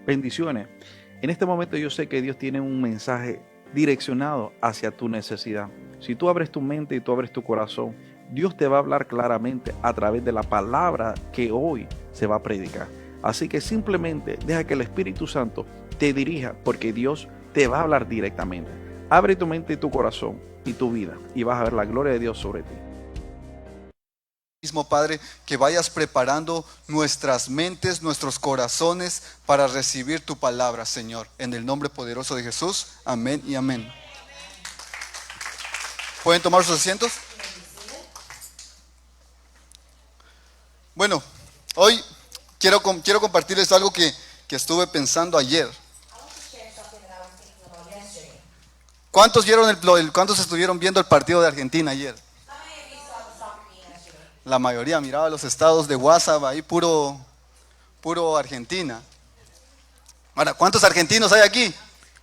Bendiciones. En este momento yo sé que Dios tiene un mensaje direccionado hacia tu necesidad. Si tú abres tu mente y tú abres tu corazón, Dios te va a hablar claramente a través de la palabra que hoy se va a predicar. Así que simplemente deja que el Espíritu Santo te dirija, porque Dios te va a hablar directamente. Abre tu mente y tu corazón y tu vida y vas a ver la gloria de Dios sobre ti. Mismo Padre, que vayas preparando nuestras mentes, nuestros corazones para recibir tu palabra, Señor. En el nombre poderoso de Jesús. Amén y amén. ¿Pueden tomar sus asientos? Bueno, hoy quiero compartirles algo que estuve pensando ayer. ¿Cuántos cuántos estuvieron viendo el partido de Argentina ayer? La mayoría miraba los estados de WhatsApp, ahí puro Argentina. Ahora, ¿cuántos argentinos hay aquí?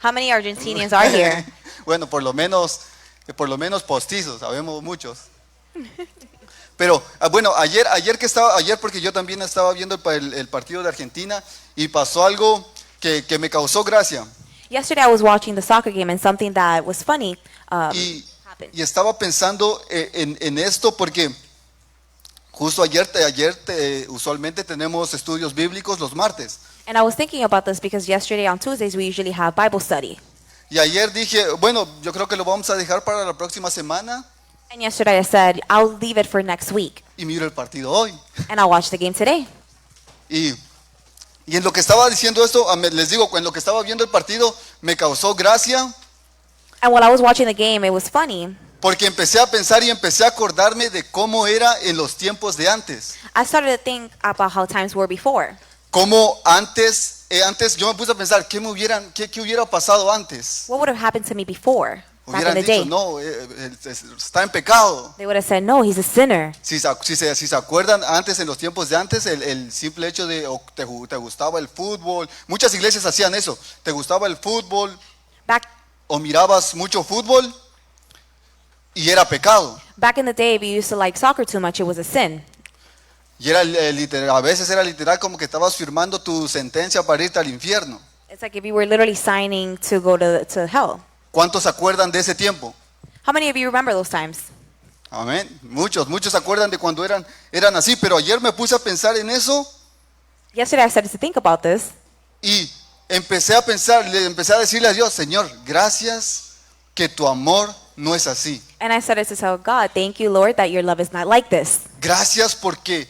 How many Argentinians are here? Bueno, por lo menos postizos, sabemos muchos. Pero bueno, ayer porque yo también estaba viendo el partido de Argentina y pasó algo que me causó gracia. Yesterday I was watching the soccer game and something that was funny Y happened. estaba pensando en esto porque justo ayer usualmente tenemos estudios bíblicos los martes. And I was thinking about this because yesterday on Tuesdays we usually have Bible study. Y ayer dije, bueno, yo creo que lo vamos a dejar para la próxima semana And yesterday I said, I'll leave it for next week. y miro el partido hoy. And I'll watch the game today. Y en lo que estaba diciendo esto, les digo, en lo que estaba viendo el partido, me causó gracia And while I was watching the game, it was funny. porque empecé a pensar y empecé a acordarme de cómo era en los tiempos de antes. I started to think about how times were before. Cómo antes yo me puse a pensar, ¿qué hubiera pasado antes? What would have happened to me before, back in Hubieran the dicho, day? no, está en pecado. They would have said, no, he's a sinner. Si se acuerdan, antes, en los tiempos de antes, el simple hecho de te gustaba el fútbol, muchas iglesias hacían eso, te gustaba el fútbol Back o mirabas mucho fútbol y era pecado. in the day, if you used to like soccer too much, it was a sin. Y era literal, a veces era literal como que estabas firmando tu sentencia para irte al infierno. It's like if you were literally signing to go to hell. ¿Cuántos se acuerdan de ese tiempo? How many of you remember those times? Amén. Muchos se acuerdan de cuando eran así, pero ayer me puse a pensar en eso Yesterday I started to think about this, y empecé a decirle a Dios, Señor, gracias que tu amor no es así. and I started to tell God, thank you, Lord, that your love is not like this. Gracias porque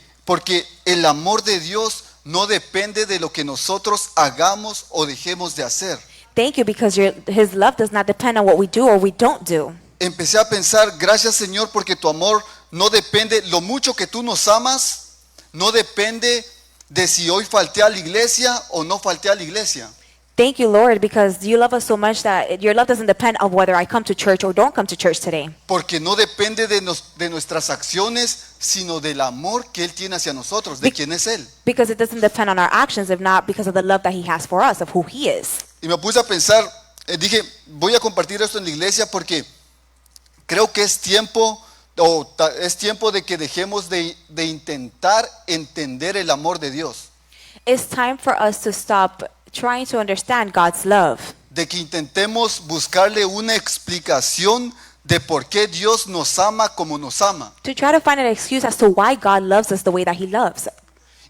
el amor de Dios no depende de lo que nosotros hagamos o dejemos de hacer. Thank you because his love does not depend on what we do or we don't do. Empecé a pensar, gracias Señor porque tu amor no depende, lo mucho que tú nos amas, no depende de si hoy falté a la iglesia o no falté a la iglesia. Thank you, Lord, because you love us so much that your love doesn't depend on whether I come to church or don't come to church today. Porque no depende de nuestras acciones, sino del amor que Él tiene hacia nosotros, de quién es Él. Because it doesn't depend on our actions, if not because of the love that he has for us, of who he is. Y me puse a pensar, dije, voy a compartir esto en la iglesia porque creo que es tiempo de que dejemos de intentar entender el amor de Dios. It's time for us to stop trying to understand God's love. De que intentemos buscarle una explicación de por qué Dios nos ama como nos ama. To try to find an excuse as to why God loves us the way that he loves.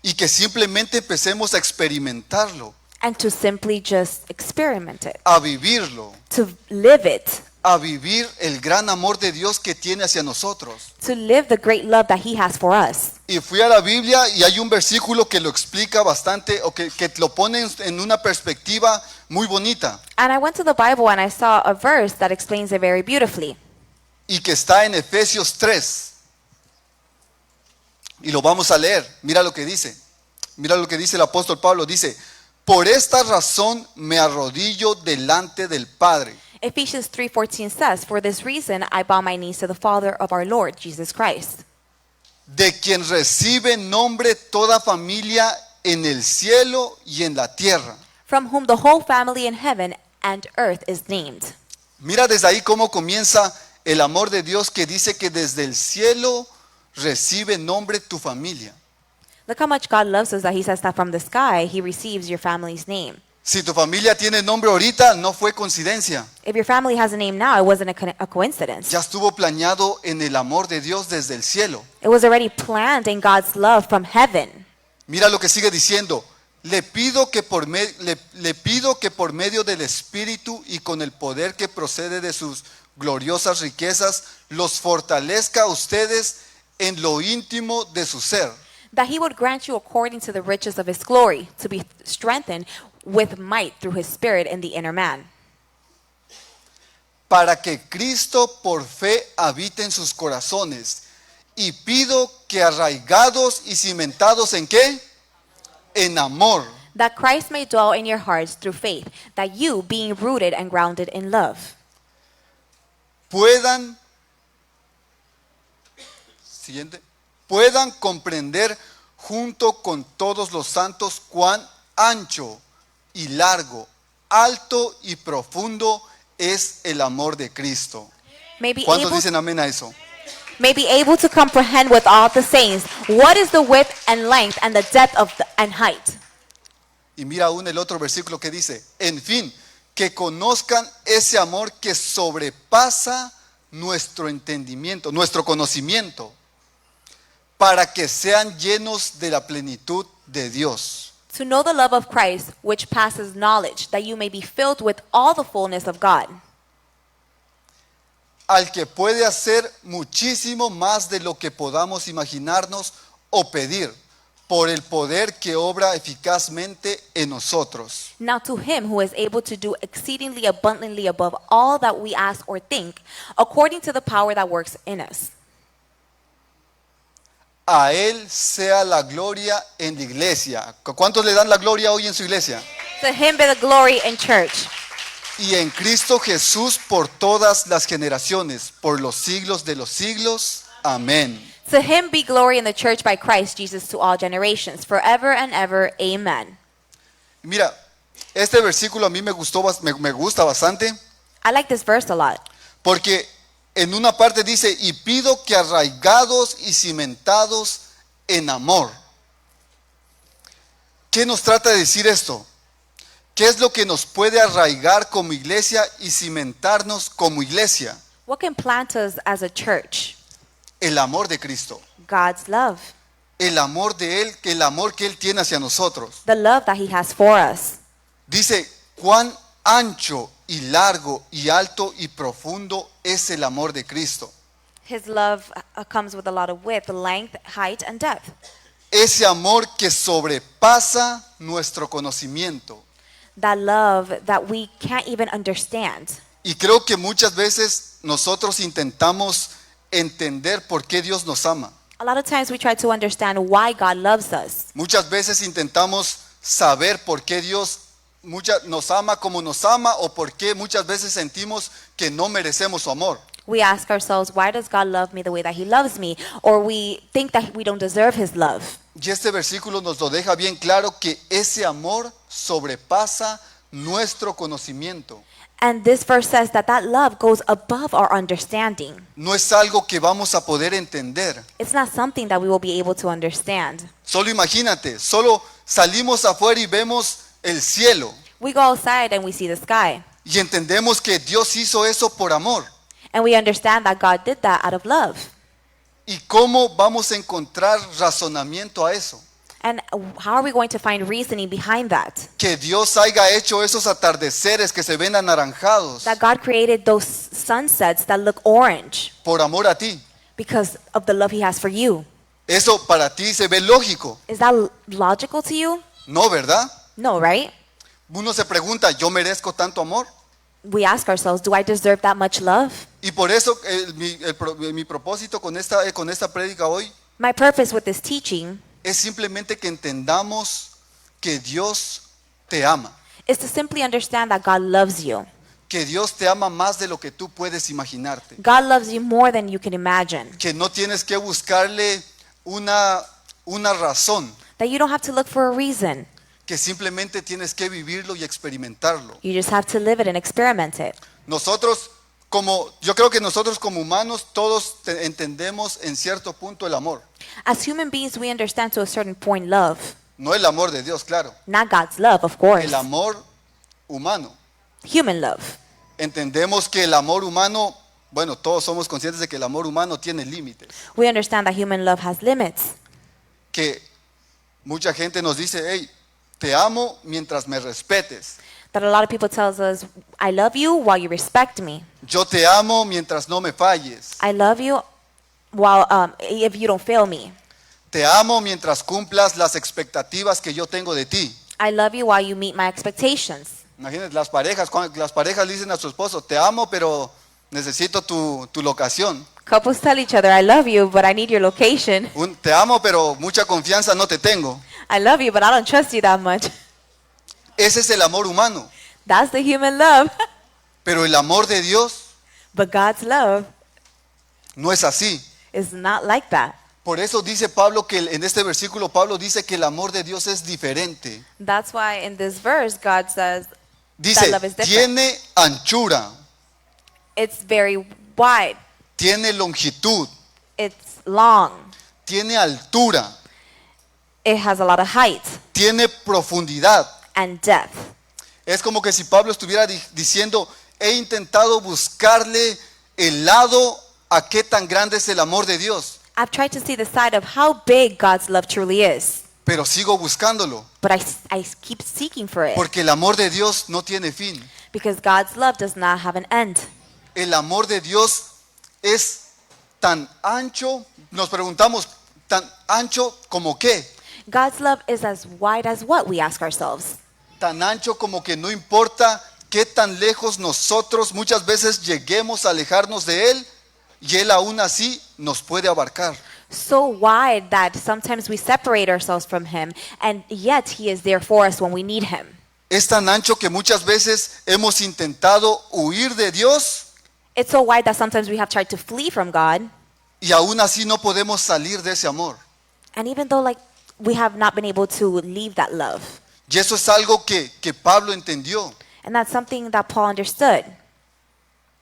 Y que simplemente empecemos a experimentarlo, And to simply just experiment it. a vivirlo, To live it. a vivir el gran amor de Dios que tiene hacia nosotros. To live the great love that he has for us. Y fui a la Biblia y hay un versículo que lo explica bastante, o que lo pone en una perspectiva muy bonita, And I went to the Bible and I saw a verse that explains it very beautifully. y que está en Efesios 3. Y lo vamos a leer. Mira lo que dice. Mira lo que dice el apóstol Pablo. Dice, por esta razón me arrodillo delante del Padre. Ephesians 3:14 says, for this reason I bow my knees to the Father of our Lord Jesus Christ, De quien recibe nombre toda familia en el cielo y en la tierra. from whom the whole family in heaven and earth is named. Mira desde ahí cómo comienza el amor de Dios, que dice que desde el cielo recibe nombre tu familia. Look how much God loves us that he says that from the sky he receives your family's name. Si tu familia tiene nombre ahorita, no fue coincidencia. If your family has a name now, it wasn't a coincidence. Ya estuvo planeado en el amor de Dios desde el cielo. It was already planned in God's love from heaven. Mira lo que sigue diciendo. Le pido que por medio del Espíritu y con el poder que procede de sus gloriosas riquezas, los fortalezca a ustedes en lo íntimo de su ser, That he would grant you according to the riches of his glory, to be strengthened with might through his spirit in the inner man. para que Cristo por fe habite en sus corazones. Y pido que arraigados y cimentados ¿en qué? En amor. That Christ may dwell in your hearts through faith, that you, being rooted and grounded in love, Puedan comprender junto con todos los santos cuán ancho y largo, alto y profundo es el amor de Cristo. may be ¿Cuántos able dicen amén a eso? may be able to comprehend with all the saints what is the width and length and the depth and height. Y mira aún el otro versículo que dice, en fin, que conozcan ese amor que sobrepasa nuestro entendimiento, nuestro conocimiento, para que sean llenos de la plenitud de Dios. To know the love of Christ, which passes knowledge, that you may be filled with all the fullness of God. Al que puede hacer muchísimo más de lo que podamos imaginarnos o pedir, por el poder que obra eficazmente en nosotros. Now to him who is able to do exceedingly abundantly above all that we ask or think, according to the power that works in us. A Él sea la gloria en la iglesia. ¿Cuántos le dan la gloria hoy en su iglesia? To him be the glory in church, Y en Cristo Jesús por todas las generaciones, por los siglos de los siglos. Amén. to him be glory in the church by Christ Jesus to all generations, forever and ever. Amen. Mira, este versículo a mí me gusta bastante, I like this verse a lot porque en una parte dice, y pido que arraigados y cimentados en amor. ¿Qué nos trata de decir esto? ¿Qué es lo que nos puede arraigar como iglesia y cimentarnos como iglesia? What can plant us as a church? El amor de Cristo. God's love, El amor de Él, el amor que Él tiene hacia nosotros. the love that he has for us. Dice, cuán ancho y largo y alto y profundo es el amor de Cristo. His love comes with a lot of width, length, height, and depth. Ese amor que sobrepasa nuestro conocimiento. That love that we can't even understand. Y creo que muchas veces nosotros intentamos entender por qué Dios nos ama. A lot of times we try to understand why God loves us. Muchas veces intentamos saber por qué Dios nos ama como nos ama o por qué muchas veces sentimos que no merecemos su amor. We ask ourselves, why does God love me the way that he loves me? Or we think that we don't deserve his love. Y este versículo nos lo deja bien claro que ese amor sobrepasa nuestro conocimiento. And this verse says that that love goes above our understanding. No es algo que vamos a poder entender. It's not something that we will be able to understand. Solo imagínate, solo salimos afuera y vemos el cielo We go outside and we see the sky. y entendemos que Dios hizo eso por amor. And we understand that God did that out of love. ¿Y cómo vamos a encontrar razonamiento a eso? And how are we going to find reasoning behind that? Que Dios haya hecho esos atardeceres que se ven anaranjados That God created those sunsets that look orange por amor a ti. because of the love he has for you. Eso para ti se ve lógico, Is that logical to you? ¿no, verdad? No, right? Uno se pregunta, ¿yo merezco tanto amor? We ask ourselves, do I deserve that much love? Y por eso mi propósito con esta prédica hoy My purpose with this teaching es simplemente que entendamos que Dios te ama, is to simply understand that God loves you. que Dios te ama más de lo que tú puedes imaginarte, God loves you more than you can imagine. que no tienes que buscarle una razón, That you don't have to look for a reason. que simplemente tienes que vivirlo y experimentarlo. You just have to live it and experiment it. Yo creo que nosotros como humanos todos entendemos en cierto punto el amor, As human beings, we understand to a certain point love. no el amor de Dios, claro, Not God's love, of course. el amor humano. Human love. Entendemos que el amor humano, bueno, todos somos conscientes de que el amor humano tiene límites. We understand that human love has limits. Que mucha gente nos dice, hey, te amo mientras me respetes. That a lot of people tells us, I love you while you respect me. Yo te amo mientras no me falles. I love you while if you don't fail me. Te amo mientras cumplas las expectativas que yo tengo de ti. I love you while you meet my expectations. Imagínate, las parejas le dicen a su esposo, te amo, pero necesito tu locación. Couples tell each other, I love you, but I need your location. Te amo, pero mucha confianza no te tengo. I love you, but I don't trust you that much. Ese es el amor humano. That's the human love. Pero el amor de Dios But God's love no es así. is not like that. Por eso dice Pablo que en este versículo Pablo dice que el amor de Dios es diferente. That's why in this verse, God says Dice, that love is different. tiene anchura, It's very wide. tiene longitud, It's long. tiene altura, It has a lot of height tiene profundidad. and depth. Es como que si Pablo estuviera diciendo, he intentado buscarle el lado a qué tan grande es el amor de Dios, I've tried to see the side of how big God's love truly is, pero sigo buscándolo, but I keep seeking for it porque el amor de Dios no tiene fin. because God's love does not have an end. El amor de Dios es tan ancho, nos preguntamos, tan ancho como qué, God's love is as wide as what, we ask ourselves. tan ancho como que no importa qué tan lejos nosotros muchas veces lleguemos a alejarnos de Él, y Él aún así nos puede abarcar. So wide that sometimes we separate ourselves from Him, and yet He is there for us when we need Him. Es tan ancho que muchas veces hemos intentado huir de Dios It's so wide that sometimes we have tried to flee from God, y aún así no podemos salir de ese amor. and even though we have not been able to leave that love. Y eso es algo que Pablo entendió. And that's something that Paul understood.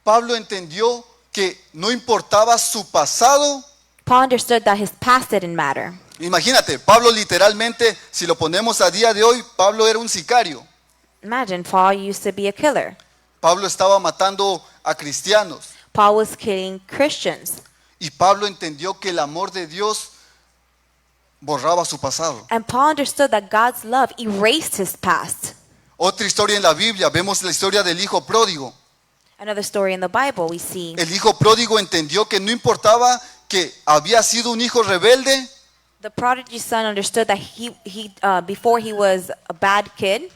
Pablo entendió que no importaba su pasado. Paul understood that his past didn't matter. Imagínate, Pablo literalmente, si lo ponemos a día de hoy, Pablo era un sicario. Imagine, Paul used to be a killer. Pablo estaba matando a cristianos. Paul was killing Christians. Y Pablo entendió que el amor de Dios borraba su pasado. And Paul understood that God's love erased his past. Otra historia en la Biblia, vemos la historia del hijo pródigo. Another story in the Bible we see El hijo pródigo entendió que no importaba que había sido un hijo rebelde, the prodigy son understood that before he was a bad kid,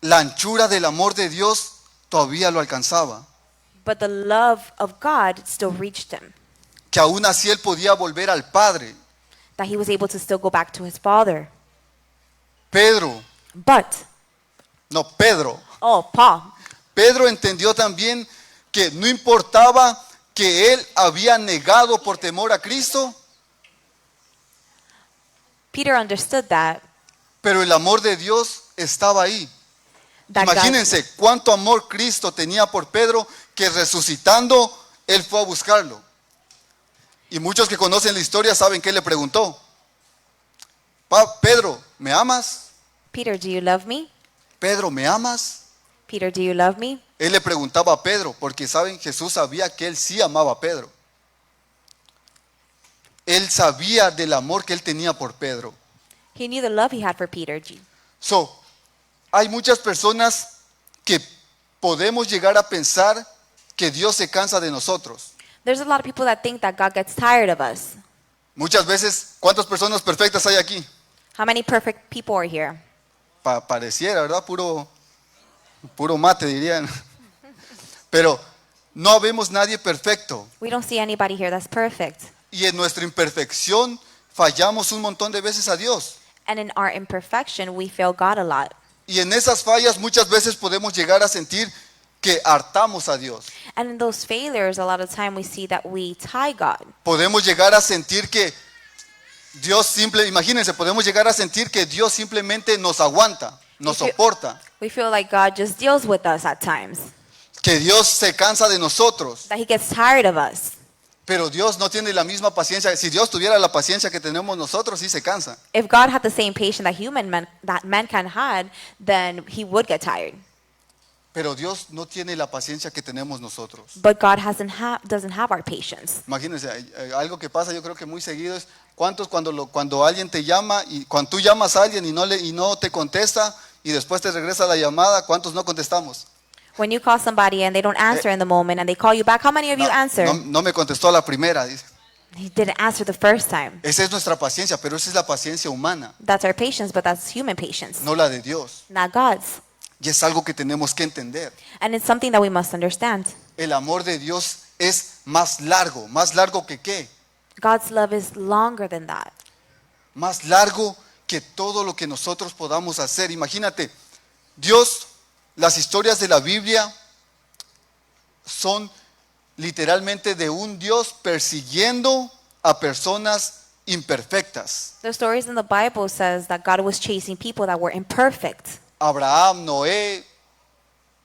la anchura del amor de Dios todavía lo alcanzaba. but the love of God still reached him. Que aún así él podía volver al Padre. That he was able to still go back to his father. Pedro, Paul. Pedro entendió también que no importaba que él había negado por temor a Cristo, Peter understood that. pero el amor de Dios estaba ahí. that God, Imagínense cuánto amor Cristo tenía por Pedro, que resucitando él fue a buscarlo. Y muchos que conocen la historia saben que él le preguntó: Pedro, ¿me amas? Peter, do you love me? Pedro, ¿me amas? Peter, do you love me? Él le preguntaba a Pedro, porque saben, Jesús sabía que él sí amaba a Pedro. Él sabía del amor que él tenía por Pedro. He knew the love he had for Peter. Hay muchas personas que podemos llegar a pensar que Dios se cansa de nosotros. There's a lot of people that think that God gets tired of us. Muchas veces, ¿cuántas personas perfectas hay aquí? How many perfect people are here? Pareciera, ¿verdad? Puro mate, dirían. Pero no vemos nadie perfecto. We don't see anybody here that's perfect. Y en nuestra imperfección fallamos un montón de veces a Dios. And in our imperfection, we fail God a lot. Y en esas fallas muchas veces podemos llegar a sentir que hartamos a Dios. And in those failures, a lot of time we see that we tie God. Podemos llegar a sentir que imagínense, podemos llegar a sentir que Dios simplemente nos aguanta, nos soporta, We feel like God just deals with us at times. que Dios se cansa de nosotros. That he gets tired of us. Pero Dios no tiene la misma paciencia. Si Dios tuviera la paciencia que tenemos nosotros, sí se cansa. If God had the same patience that mankind had, then he would get tired. Pero Dios no tiene la paciencia que tenemos nosotros. But God doesn't have our patience. Imagínense, algo que pasa yo creo que muy seguido es, ¿cuántos cuando alguien te llama y cuando tú llamas a alguien y no te contesta y después te regresa la llamada, ¿cuántos no contestamos? When you call somebody and they don't answer in the moment and they call you back, how many of you answer? No me contestó a la primera, dice. He didn't answer the first time. Esa es nuestra paciencia, pero esa es la paciencia humana, That's our patience, but that's human patience, no la de Dios. not God's. Y es algo que tenemos que entender. And it's something that we must understand. El amor de Dios es más largo que qué, God's love is longer than that. más largo que todo lo que nosotros podamos hacer. Imagínate, Dios, las historias de la Biblia son literalmente de un Dios persiguiendo a personas imperfectas. The stories in the Bible says that God was chasing people that were imperfect. Abraham, Noé,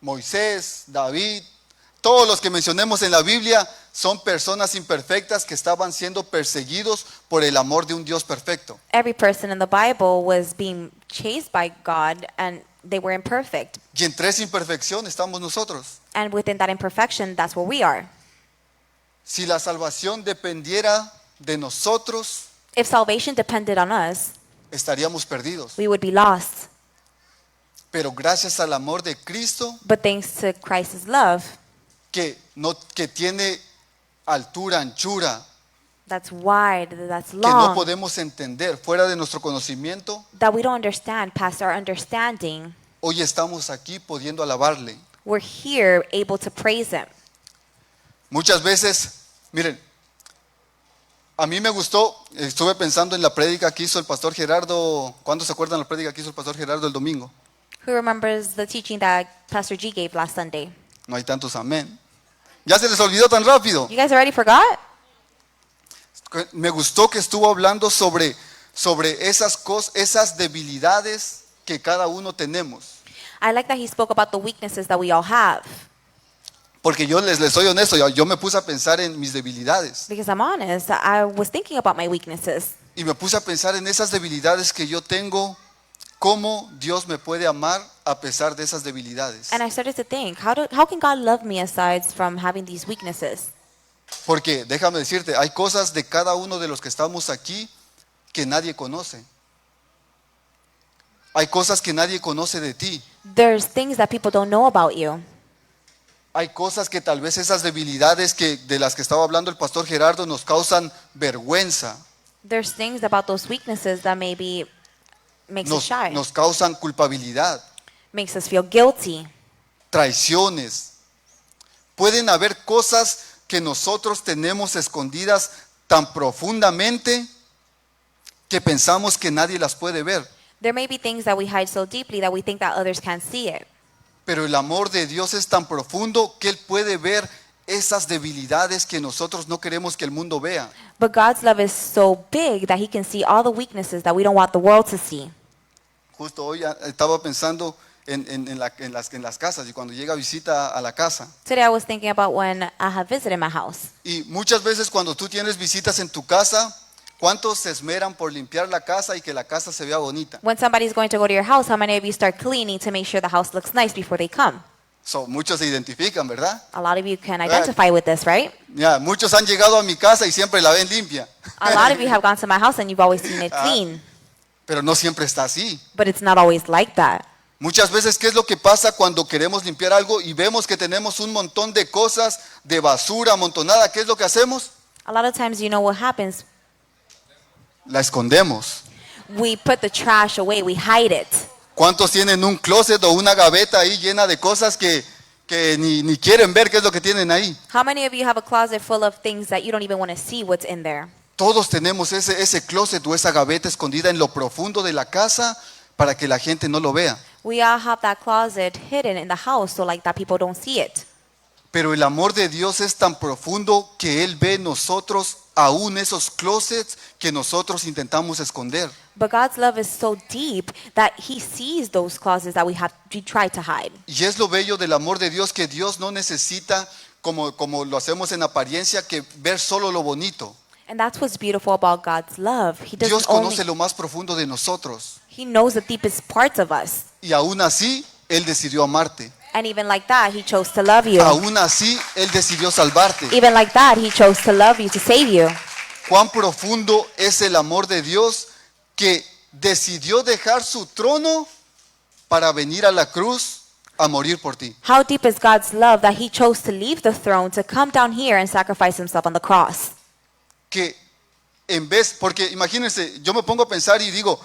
Moisés, David, todos los que mencionemos en la Biblia son personas imperfectas que estaban siendo perseguidos por el amor de un Dios perfecto. Every person in the Bible was being chased by God and they were imperfect. Y entre esa imperfección estamos nosotros. And within that imperfection, that's where we are. Si la salvación dependiera de nosotros, If salvation depended on us, estaríamos perdidos. we would be lost. Pero gracias al amor de Cristo, But thanks to Christ's love, que tiene altura, anchura, that's wide, that's que no long, podemos entender fuera de nuestro conocimiento, that we don't understand past our understanding, hoy estamos aquí pudiendo alabarle. we're here able to praise Him. Muchas veces, miren, a mí me gustó, estuve pensando en la prédica que hizo el pastor Gerardo. ¿Cuántos se acuerdan de la prédica que hizo el pastor Gerardo el domingo? Who remembers the teaching that Pastor G gave last Sunday? No hay tantos amén. Ya se les olvidó tan rápido. You guys already forgot? Me gustó que estuvo hablando sobre esas cosas, esas debilidades que cada uno tenemos. I like that he spoke about the weaknesses that we all have. Porque yo les soy honesto, yo me puse a pensar en mis debilidades. Because I'm honest, I was thinking about my weaknesses. Y me puse a pensar en esas debilidades que yo tengo, cómo Dios me puede amar a pesar de esas debilidades. And I started to think, how can God love me aside from having these weaknesses? Porque déjame decirte, hay cosas de cada uno de los que estamos aquí que nadie conoce. Hay cosas que nadie conoce de ti. There's things that people don't know about you. Hay cosas que tal vez esas debilidades de las que estaba hablando el pastor Gerardo nos causan vergüenza, There's things about those weaknesses that maybe makes us shy, nos causan culpabilidad, makes us feel guilty. traiciones. Pueden haber cosas que nosotros tenemos escondidas tan profundamente que pensamos que nadie las puede ver. There may be things that we hide so deeply that we think that others can't see it. Pero el amor de Dios es tan profundo que Él puede ver esas debilidades que nosotros no queremos que el mundo vea. But God's love is so big that He can see all the weaknesses that we don't want the world to see. Justo hoy estaba pensando en las casas y cuando llega visita a la casa. Today I was thinking about when I have visited my house. Y muchas veces cuando tú tienes visitas en tu casa, ¿cuántos se esmeran por limpiar la casa y que la casa se vea bonita? When somebody's going to go to your house, how many of you start cleaning to make sure the house looks nice before they come? Muchos se identifican, ¿verdad? A lot of you can identify with this, right? Ya, muchos han llegado a mi casa y siempre la ven limpia. A lot of you have gone to my house and you've always seen it clean, Pero no siempre está así. but it's not always like that. Muchas veces, ¿qué es lo que pasa cuando queremos limpiar algo y vemos que tenemos un montón de cosas, de basura amontonada? ¿Qué es lo que hacemos? A lot of times, you know what happens? La escondemos. We put the trash away, we hide it. ¿Cuántos tienen un closet o una gaveta ahí llena de cosas que ni quieren ver qué es lo que tienen ahí? How many of you have a closet full of things that you don't even want to see what's in there? Todos tenemos ese closet o esa gaveta escondida en lo profundo de la casa para que la gente no lo vea. We all have that closet hidden in the house so like that people don't see it. Pero el amor de Dios es tan profundo que Él ve en nosotros aún esos closets que nosotros intentamos esconder. But God's love is so deep that He sees those closets that we try to hide. Y es lo bello del amor de Dios, que Dios no necesita, como lo hacemos en apariencia, que ver solo lo bonito. And that's what's beautiful about God's love. He Dios doesn't conoce only, lo más profundo de nosotros. He knows the deepest parts of us. Y aún así, Él decidió amarte. And even like that, he chose to love you. Aún así, Él decidió salvarte. Even like that, he chose to love you, to save you. Cuán profundo es el amor de Dios que decidió dejar su trono para venir a la cruz a morir por ti. How deep is God's love that he chose to leave the throne to come down here and sacrifice himself on the cross? Que en vez, porque imagínense, yo me pongo a pensar y digo,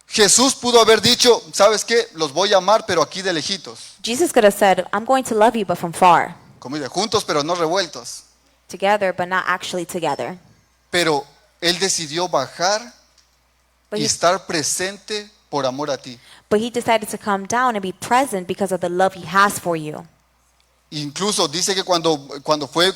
Jesús pudo haber dicho, ¿sabes qué? Los voy a amar, pero aquí de lejitos. Jesus could have said, I'm going to love you, but from far. Como dice, juntos, pero no revueltos. Together, but not actually together. Pero Él decidió bajar But y he, estar presente por amor a ti. but he decided to come down and be present because of the love he has for you. Incluso dice que cuando fue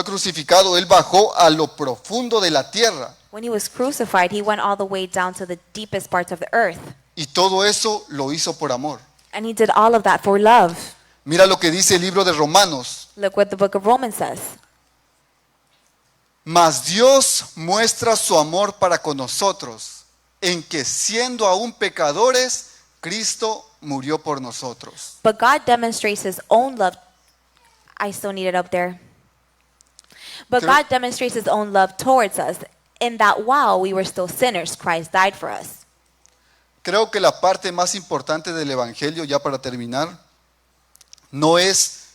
crucificado, Él bajó a lo profundo de la tierra. When he was crucified, he went all the way down to the deepest parts of the earth. Y todo eso lo hizo por amor. And he did all of that for love. Mira lo que dice el libro de Romanos. Look what the book of Romans says. Mas Dios muestra su amor para con nosotros, en que siendo aún pecadores, Cristo murió por nosotros. But God demonstrates his own love. I still need it up there. But Creo- God demonstrates his own love towards us in that while we were still sinners, Christ died for us. Creo que la parte más importante del Evangelio, ya para terminar, no es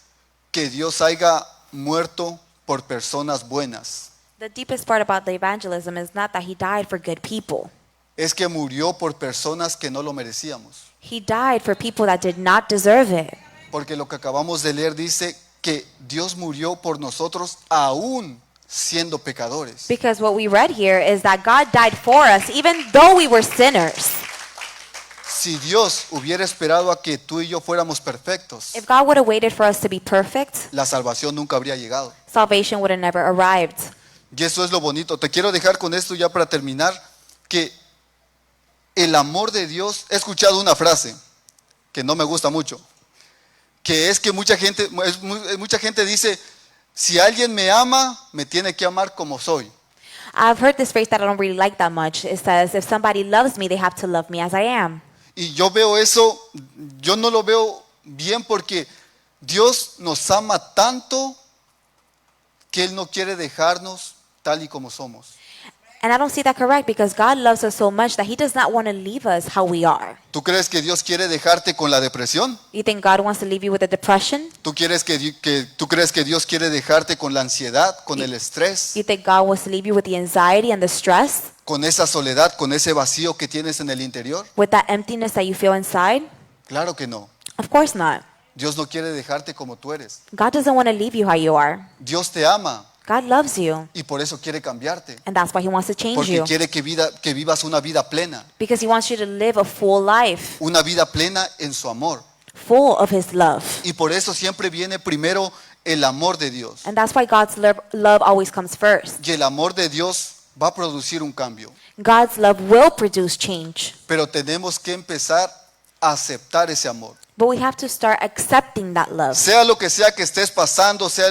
que Dios haya muerto por personas buenas. The deepest part about the evangelism is not that he died for good people. Es que murió por personas que no lo merecíamos. He died for people that did not deserve it. Porque lo que acabamos de leer dice que Dios murió por nosotros aún siendo pecadores. Because what we read here is that God died for us even though we were sinners. Si Dios hubiera esperado a que tú y yo fuéramos perfectos, If God would have waited for us to be perfect, la salvación nunca habría llegado. salvation would have never arrived. Y eso es lo bonito. Te quiero dejar con esto ya para terminar, que el amor de Dios, he escuchado una frase que no me gusta mucho, que es que mucha gente dice, si alguien me ama, me tiene que amar como soy. I've heard this phrase that I don't really like that much. It says, if somebody loves me, they have to love me as I am. Y yo veo eso, yo no lo veo bien porque Dios nos ama tanto que Él no quiere dejarnos tal y como somos. And I don't see that correct because God loves us so much that he does not want to leave us how we are. ¿Tú crees que Dios quiere dejarte con la depresión? You think God wants to leave you with a depression? ¿Tú crees que Dios quiere dejarte con la ansiedad, con el estrés, You think God wants to leave you with the anxiety and the stress? con esa soledad, con ese vacío que tienes en el interior? With that emptiness that you feel inside? Claro que no. Of course not. Dios no quiere dejarte como tú eres. God doesn't want to leave you how you are. Dios te ama God loves you, y por eso quiere cambiarte. and that's why he wants to change Porque you. quiere que vivas una vida plena. Because he wants you to live a full life, Una vida plena en su amor. full of his love. Y por eso siempre viene primero el amor de Dios. And that's why God's love always comes first. Y el amor de Dios va a producir un cambio. God's love will produce change. Pero tenemos que empezar a aceptar ese amor. But we have to start accepting that love. Sea lo que sea que estés pasando, sea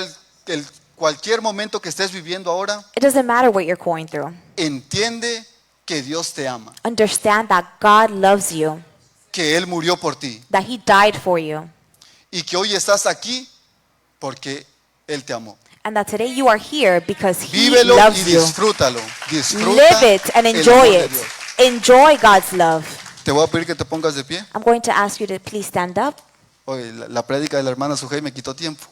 cualquier momento que estés viviendo ahora, It doesn't matter what you're going through. entiende que Dios te ama, Understand that God loves you, que Él murió por ti that he died for you, y que hoy estás aquí porque Él te amó. and that today you are here because he Vívelo y loves you. disfrútalo. Disfruta Live it and el enjoy amor de it. Dios. Enjoy God's love. Te voy a pedir que te pongas de pie. I'm going to ask you to please stand up. Oye, la prédica de la hermana Sujei me quitó tiempo.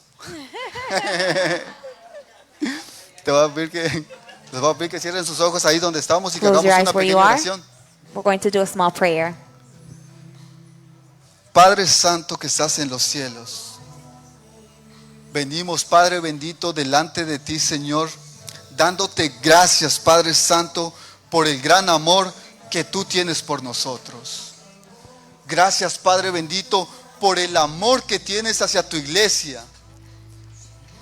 Les voy a pedir que cierren sus ojos ahí donde estamos y que Close hagamos your una eyes where you pequeña are. oración. We're going to do a small prayer. Padre Santo que estás en los cielos, venimos, Padre bendito, delante de ti, Señor, dándote gracias, Padre Santo, por el gran amor que tú tienes por nosotros. Gracias, Padre bendito, por el amor que tienes hacia tu iglesia,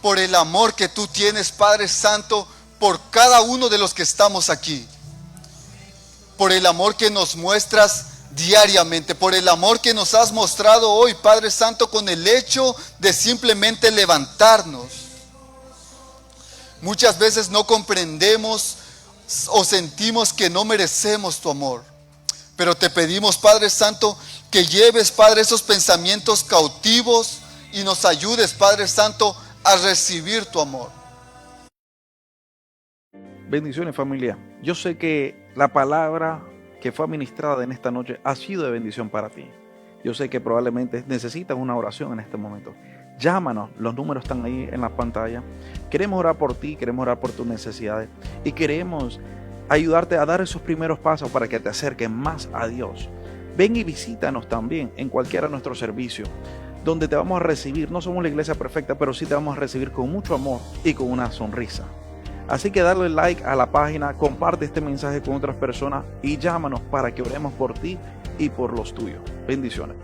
por el amor que tú tienes, Padre Santo, por cada uno de los que estamos aquí, por el amor que nos muestras diariamente, por el amor que nos has mostrado hoy, Padre Santo, con el hecho de simplemente levantarnos. Muchas veces no comprendemos o sentimos que no merecemos tu amor, pero te pedimos, Padre Santo, que lleves, Padre, esos pensamientos cautivos y nos ayudes, Padre Santo, a recibir tu amor. Bendiciones, familia. Yo sé que la palabra que fue administrada en esta noche ha sido de bendición para ti. Yo sé que probablemente necesitas una oración en este momento. Llámanos, los números están ahí en la pantalla. Queremos orar por ti, queremos orar por tus necesidades y queremos ayudarte a dar esos primeros pasos para que te acerques más a Dios. Ven y visítanos también en cualquiera de nuestros servicios, donde te vamos a recibir. No somos la iglesia perfecta, pero sí te vamos a recibir con mucho amor y con una sonrisa. Así que dale like a la página, comparte este mensaje con otras personas y llámanos para que oremos por ti y por los tuyos. Bendiciones.